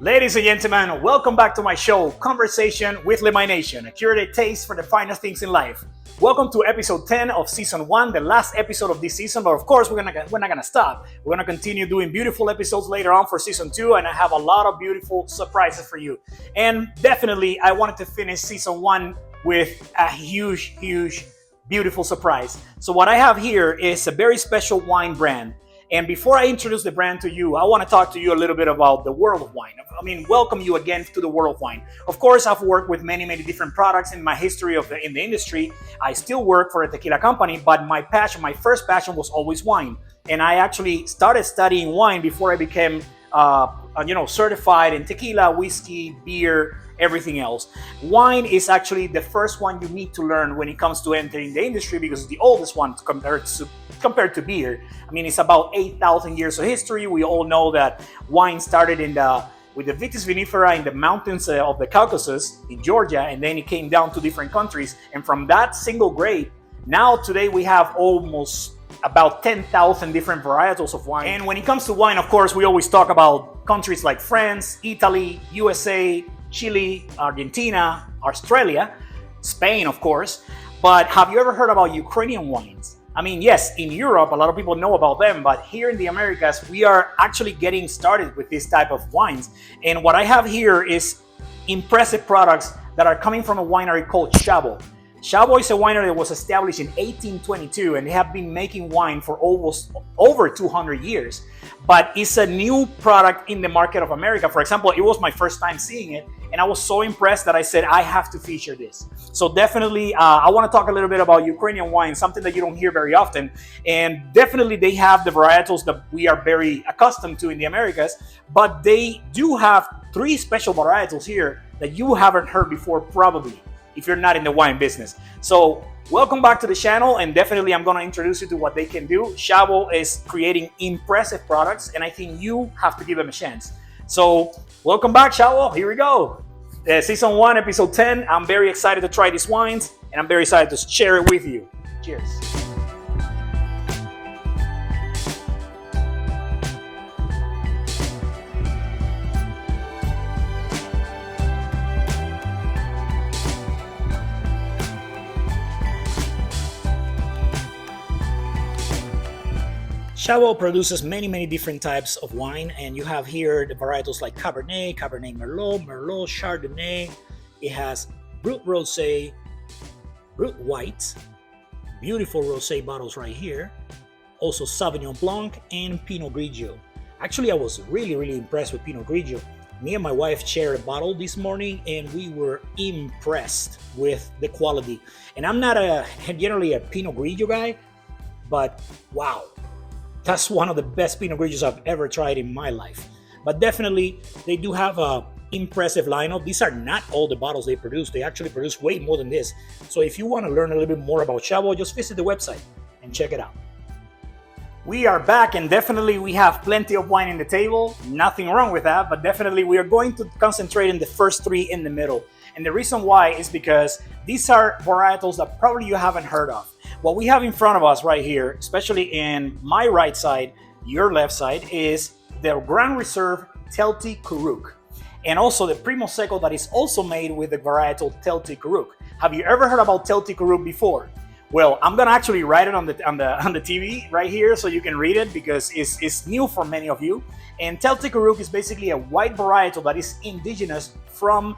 Ladies and gentlemen, welcome back to my show, Conversation with Lemay Nation, a curated taste for the finest things in life. Welcome to episode 10 of season 1, the last episode of this season, but of course we're not gonna stop. We're gonna continue doing beautiful episodes later on for season 2, and I have a lot of beautiful surprises for you. And definitely, I wanted to finish season 1 with a huge, beautiful surprise. So what I have here is a very special wine brand. And before I introduce the brand to you, I want to talk to you a little bit about the world of wine. Welcome you again to the world of wine. Of course, I've worked with many different products in my history in the industry. I still work for a tequila company, but my first passion was always wine. And I actually started studying wine before I became, certified in tequila, whiskey, beer, everything else. Wine is actually the first one you need to learn when it comes to entering the industry because it's the oldest one compared to beer. It's about 8,000 years of history. We all know that wine started with the Vitis vinifera in the mountains of the Caucasus in Georgia, and then it came down to different countries. And from that single grape, now today we have almost about 10,000 different varietals of wine. And when it comes to wine, of course, we always talk about countries like France, Italy, USA, Chile, Argentina, Australia, Spain, of course. But have you ever heard about Ukrainian wines? Yes, in Europe, a lot of people know about them, but here in the Americas, we are actually getting started with this type of wines. And what I have here is impressive products that are coming from a winery called SHABO. SHABO is a winery that was established in 1822, and they have been making wine for almost over 200 years. But it's a new product in the market of America. For example, it was my first time seeing it, and I was so impressed that I said, I have to feature this. So definitely, I want to talk a little bit about Ukrainian wine, something that you don't hear very often. And definitely, they have the varietals that we are very accustomed to in the Americas, but they do have 3 special varietals here that you haven't heard before, probably, if you're not in the wine business. So welcome back to the channel, and definitely I'm going to introduce you to what they can do. SHABO is creating impressive products, and I think you have to give them a chance. So welcome back, SHABO. Here we go. Season 1, episode 10. I'm very excited to try these wines, and I'm very excited to share it with you. Cheers. SHABO produces many different types of wine, and you have here the varietals like Cabernet, Cabernet Merlot, Merlot, Chardonnay. It has Brut Rosé, Brut White, beautiful rosé bottles right here. Also Sauvignon Blanc and Pinot Grigio. Actually, I was really impressed with Pinot Grigio. Me and my wife shared a bottle this morning, and we were impressed with the quality. And I'm not generally a Pinot Grigio guy, but wow. That's one of the best Pinot Grigios I've ever tried in my life. But definitely, they do have a impressive lineup. These are not all the bottles they produce. They actually produce way more than this. So if you want to learn a little bit more about SHABO, just visit the website and check it out. We are back, and definitely we have plenty of wine in the table. Nothing wrong with that, but definitely we are going to concentrate on the first 3 in the middle. And the reason why is because these are varietals that probably you haven't heard of. What we have in front of us right here, especially in my right side, your left side, is the Grand Reserve Telti Kuruk. And also the Primo Seco that is also made with the varietal Telti Kuruk. Have you ever heard about Telti Kuruk before? Well, I'm gonna actually write it on the TV right here so you can read it because it's new for many of you. And Telti Kuruk is basically a white varietal that is indigenous from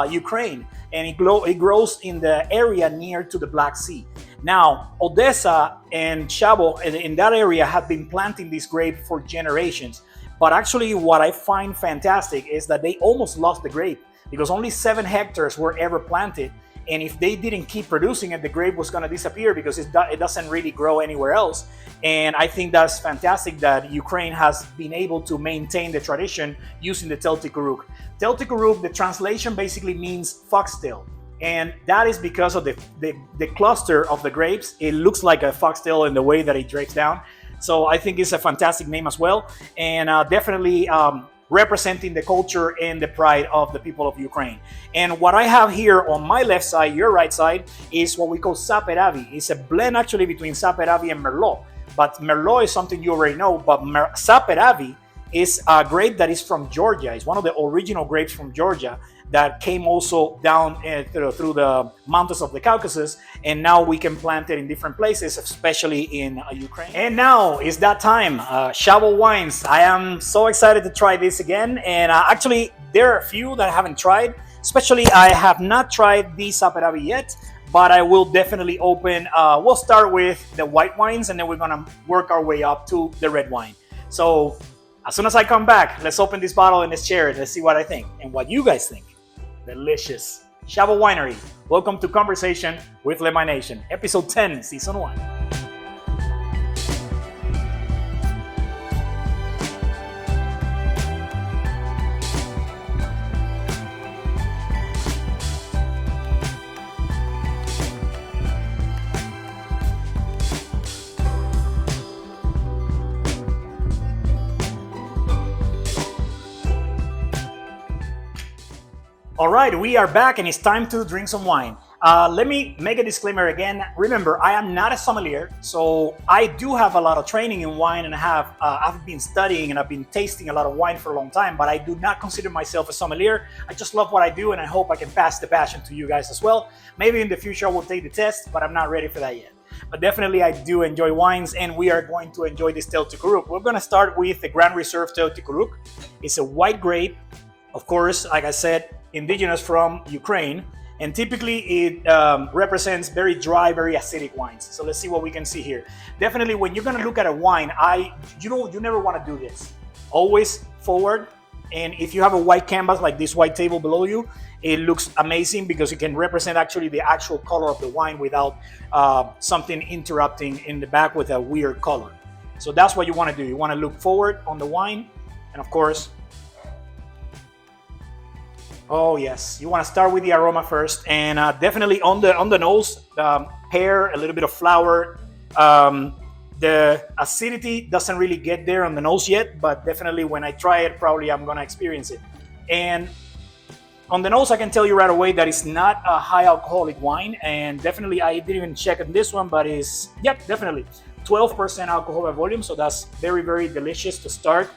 Ukraine, and it grows in the area near to the Black Sea. Now, Odessa and SHABO in that area have been planting this grape for generations. But actually, what I find fantastic is that they almost lost the grape because only 7 hectares were ever planted. And if they didn't keep producing it, the grape was going to disappear because it doesn't really grow anywhere else. And I think that's fantastic that Ukraine has been able to maintain the tradition using the Telti Kuruk. Telti Kuruk, the translation basically means foxtail. And that is because of the cluster of the grapes. It looks like a foxtail in the way that it drapes down. So I think it's a fantastic name as well. And definitely representing the culture and the pride of the people of Ukraine. And what I have here on my left side, your right side, is what we call Saperavi. It's a blend actually between Saperavi and Merlot. But Merlot is something you already know, but Saperavi is a grape that is from Georgia. It's one of the original grapes from Georgia that came also down through the mountains of the Caucasus, and now we can plant it in different places, especially in Ukraine. And now is that time, SHABO wines. I am so excited to try this again, and actually there are a few that I haven't tried. Especially, I have not tried the Saperavi yet, but I will definitely open. We'll start with the white wines, and then we're gonna work our way up to the red wine. So as soon as I come back, let's open this bottle and let's share it. Let's see what I think and what you guys think. Delicious. SHABO Winery. Welcome to Conversation with Lemay Nation, episode 10, season 1. All right, we are back and it's time to drink some wine. Let me make a disclaimer again. Remember, I am not a sommelier, so I do have a lot of training in wine, and I've been studying and I've been tasting a lot of wine for a long time, but I do not consider myself a sommelier. I just love what I do, and I hope I can pass the passion to you guys as well. Maybe in the future I will take the test, but I'm not ready for that yet. But definitely I do enjoy wines, and we are going to enjoy this Teotihuacan. We're going to start with the Grand Reserve Teotihuacan. It's a white grape, of course, like I said, indigenous from Ukraine, and typically it represents very dry, very acidic wines. So let's see what we can see here. Definitely, when you're gonna look at a wine, you never want to do this. Always forward, and if you have a white canvas like this white table below you, it looks amazing because it can represent actually the actual color of the wine without something interrupting in the back with a weird color. So that's what you want to do. You want to look forward on the wine, and of course, oh yes, you want to start with the aroma first, and definitely on the nose, pear, a little bit of flower. The acidity doesn't really get there on the nose yet, but definitely when I try it, probably I'm gonna experience it. And on the nose, I can tell you right away that it's not a high alcoholic wine, and definitely I didn't even check on this one, but it's, yep, definitely 12% alcohol by volume, so that's very, very delicious to start.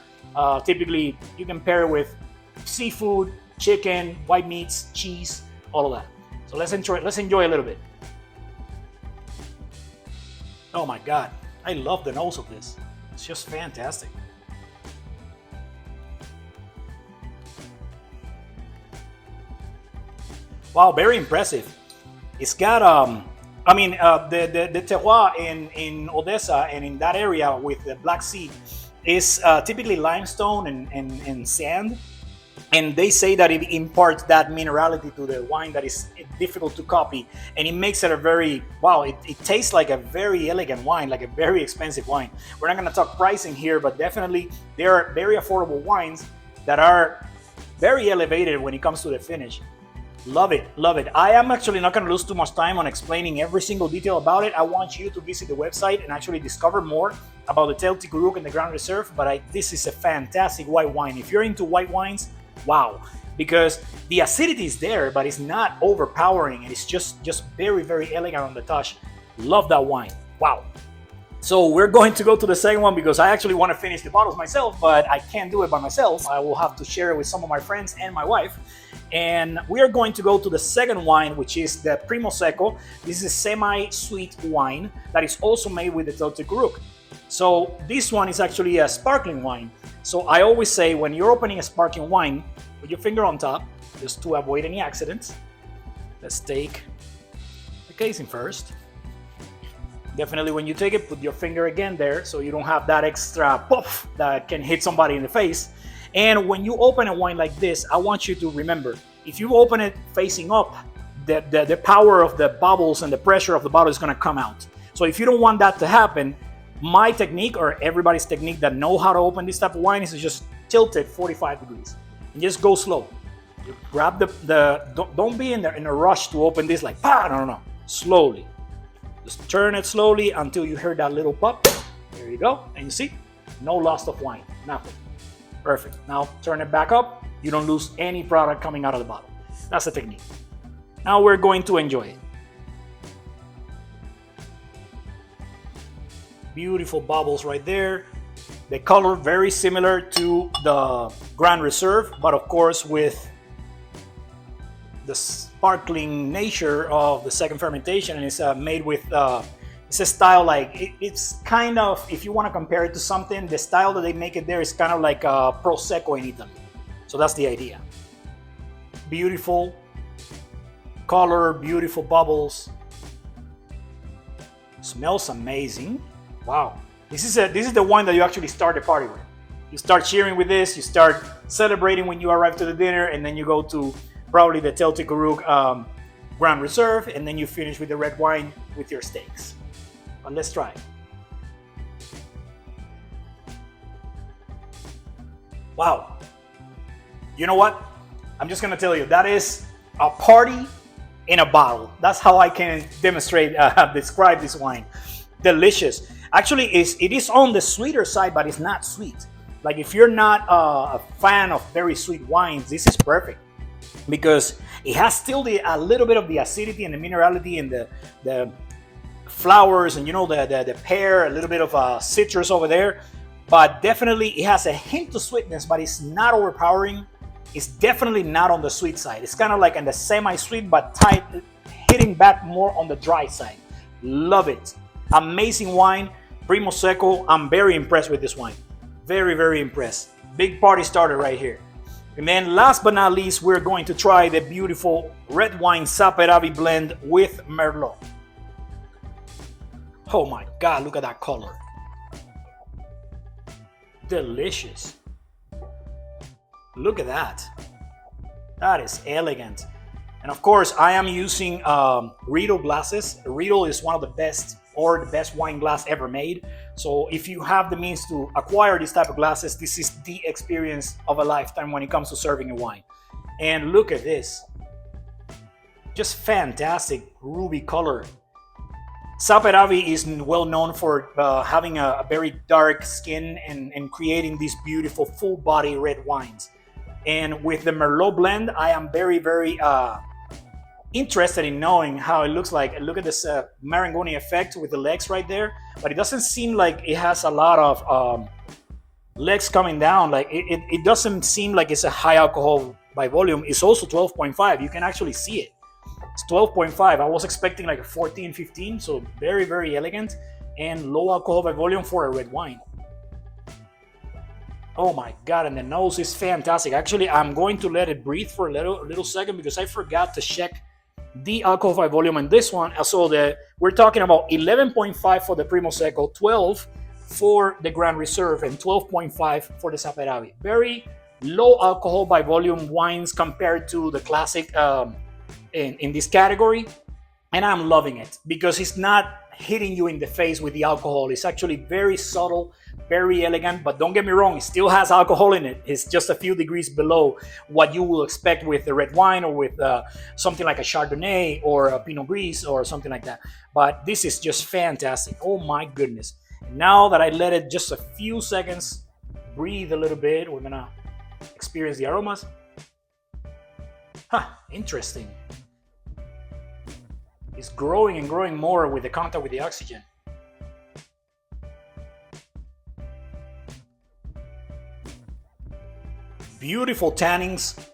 Typically, you can pair it with seafood, chicken, white meats, cheese, all of that. So let's enjoy a little bit. Oh my God, I love the nose of this. It's just fantastic. Wow, very impressive. It's got the terroir in Odessa and in that area with the Black Sea is typically limestone and sand. And they say that it imparts that minerality to the wine that is difficult to copy, and it makes it a very, wow, it tastes like a very elegant wine, like a very expensive wine. We're not going to talk pricing here, but definitely there are very affordable wines that are very elevated when it comes to the finish. Love it, love it. I am actually not going to lose too much time on explaining every single detail about it. I want you to visit the website and actually discover more about the Teotihuacan and the Grand Reserve, but this is a fantastic white wine. If you're into white wines, wow, because the acidity is there, but it's not overpowering, and it's just very, very elegant on the touch. Love that wine. Wow. So we're going to go to the second one because I actually want to finish the bottles myself, but I can't do it by myself. I will have to share it with some of my friends and my wife. And we are going to go to the second wine, which is the Primo Seco. This is a semi-sweet wine that is also made with the Teotihuacan. So this one is actually a sparkling wine. So I always say when you're opening a sparkling wine, put your finger on top, just to avoid any accidents. Let's take the casing first. Definitely when you take it, put your finger again there so you don't have that extra poof that can hit somebody in the face. And when you open a wine like this, I want you to remember, if you open it facing up, the power of the bubbles and the pressure of the bottle is going to come out. So if you don't want that to happen, my technique, or everybody's technique that know how to open this type of wine, is to just tilt it 45 degrees and just go slow. You grab don't be in a rush to open this like, no. Slowly. Just turn it slowly until you hear that little pop. There you go. And you see, no loss of wine, nothing. Perfect. Now turn it back up. You don't lose any product coming out of the bottle. That's the technique. Now we're going to enjoy it. Beautiful bubbles right there. The color very similar to the Grand Reserve, but of course with the sparkling nature of the second fermentation, and it's made with it's a style like it's kind of, if you want to compare it to something, the style that they make it there is kind of like Prosecco in Italy. So that's the idea. Beautiful color, beautiful bubbles. Smells amazing. Wow. This is the wine that you actually start the party with. You start cheering with this, you start celebrating when you arrive to the dinner, and then you go to probably the Teotihuacan Grand Reserve, and then you finish with the red wine with your steaks. But let's try it. Wow. You know what? I'm just gonna tell you, that is a party in a bottle. That's how I can demonstrate, describe this wine. Delicious. Actually, it is on the sweeter side, but it's not sweet. Like if you're not a fan of very sweet wines, this is perfect because it has still a little bit of the acidity and the minerality and the flowers and the pear, a little bit of citrus over there, but definitely it has a hint of sweetness, but it's not overpowering. It's definitely not on the sweet side. It's kind of like in the semi-sweet, but tight, hitting back more on the dry side. Love it. Amazing wine. Primo Secco. I'm very impressed with this wine. Very, very impressed. Big party starter right here. And then last but not least, we're going to try the beautiful red wine Saperavi blend with Merlot. Oh my God, look at that color. Delicious. Look at that. That is elegant. And of course, I am using Riedel glasses. Riedel is one of the best or the best wine glass ever made. So if you have the means to acquire this type of glasses, this is the experience of a lifetime when it comes to serving a wine. And look at this. Just fantastic ruby color. Saperavi is well known for having a very dark skin and creating these beautiful full body red wines. And with the Merlot blend, I am very, very interested in knowing how it looks like. Look at this Marangoni effect with the legs right there, but it doesn't seem like it has a lot of legs coming down. Like it doesn't seem like it's a high alcohol by volume. It's also 12.5. You can actually see it. It's 12.5. I was expecting like a 14, 15. So very, very elegant and low alcohol by volume for a red wine. Oh my God, and the nose is fantastic. Actually, I'm going to let it breathe for a little second because I forgot to check the alcohol by volume in this one. So we're talking about 11.5 for the Primo Secco, 12 for the Grand Reserve, and 12.5 for the Saperavi. Very low alcohol by volume wines compared to the classic in this category. And I'm loving it because it's not hitting you in the face with the alcohol. It's actually very subtle, very elegant, but don't get me wrong, it still has alcohol in it. It's just a few degrees below what you will expect with the red wine or with something like a Chardonnay or a Pinot Gris or something like that. But this is just fantastic. Oh my goodness. Now that I let it just a few seconds breathe a little bit, we're gonna experience the aromas. Interesting. It's growing and growing more with the contact with the oxygen. Beautiful tannins,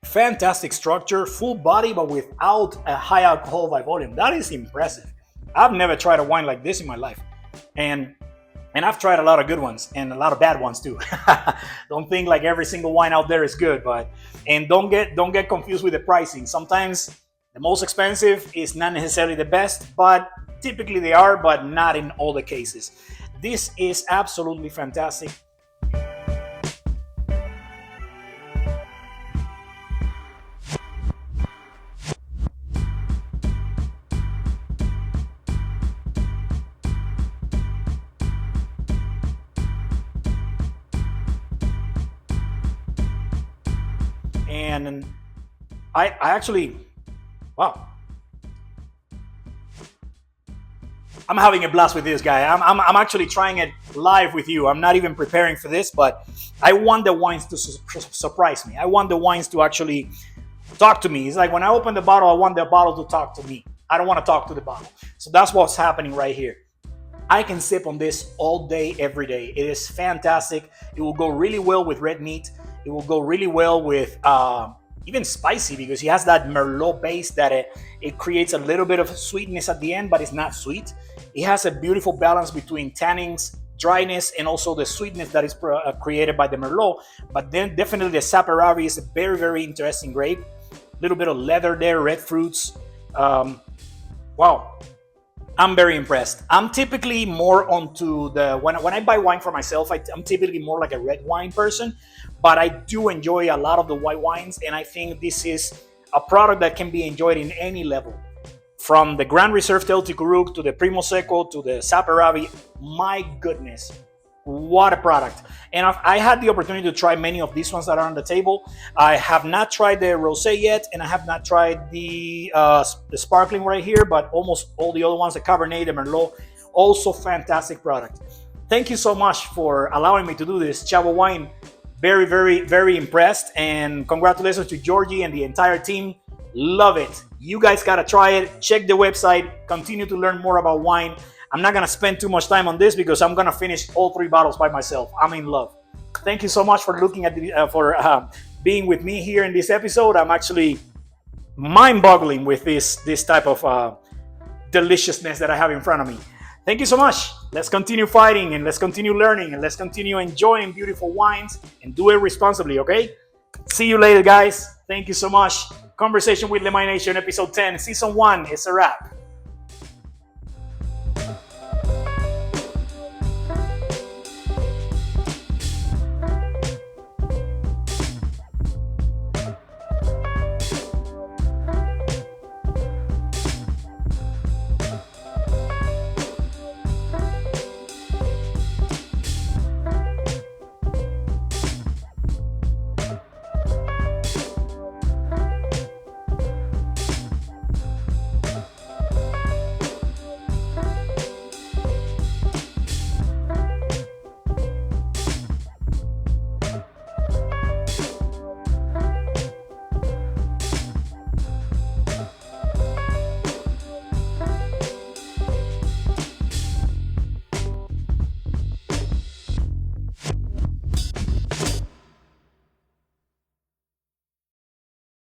fantastic structure, full body, but without a high alcohol by volume. That is impressive. I've never tried a wine like this in my life. And I've tried a lot of good ones and a lot of bad ones too. Don't think like every single wine out there is good, and don't get confused with the pricing. Sometimes the most expensive is not necessarily the best, but typically they are, but not in all the cases. This is absolutely fantastic. And I actually, wow. I'm having a blast with this guy. I'm actually trying it live with you. I'm not even preparing for this, but I want the wines to surprise me. I want the wines to actually talk to me. It's like when I open the bottle, I want the bottle to talk to me. I don't want to talk to the bottle. So that's what's happening right here. I can sip on this all day, every day. It is fantastic. It will go really well with red meat. It will go really well with even spicy, because it has that Merlot base that it creates a little bit of sweetness at the end, but it's not sweet. It has a beautiful balance between tannins, dryness, and also the sweetness that is created by the Merlot. But then definitely the Saperavi is a very, very interesting grape. A little bit of leather there, red fruits. Wow. I'm very impressed. I'm typically more onto when I buy wine for myself, I'm typically more like a red wine person, but I do enjoy a lot of the white wines, and I think this is a product that can be enjoyed in any level. From the Grand Reserve Tel Tikuruk to the Primo Seco to the Saperavi, my goodness, what a product. And I had the opportunity to try many of these ones that are on the table. I have not tried the Rosé yet, and I have not tried the sparkling right here, but almost all the other ones, the Cabernet, the Merlot, also fantastic product. Thank you so much for allowing me to do this. SHABO Wine, very, very, very impressed, and congratulations to Georgie and the entire team. Love it. You guys gotta try it. Check the website. Continue to learn more about wine. I'm not gonna spend too much time on this because I'm gonna finish all 3 bottles by myself. I'm in love. Thank you so much for looking at being with me here in this episode. I'm actually mind-boggling with this type of deliciousness that I have in front of me. Thank you so much. Let's continue fighting, and let's continue learning, and let's continue enjoying beautiful wines, and do it responsibly, okay? See you later, guys. Thank you so much. Conversation with Lemay Nation, episode 10, season 1 is a wrap.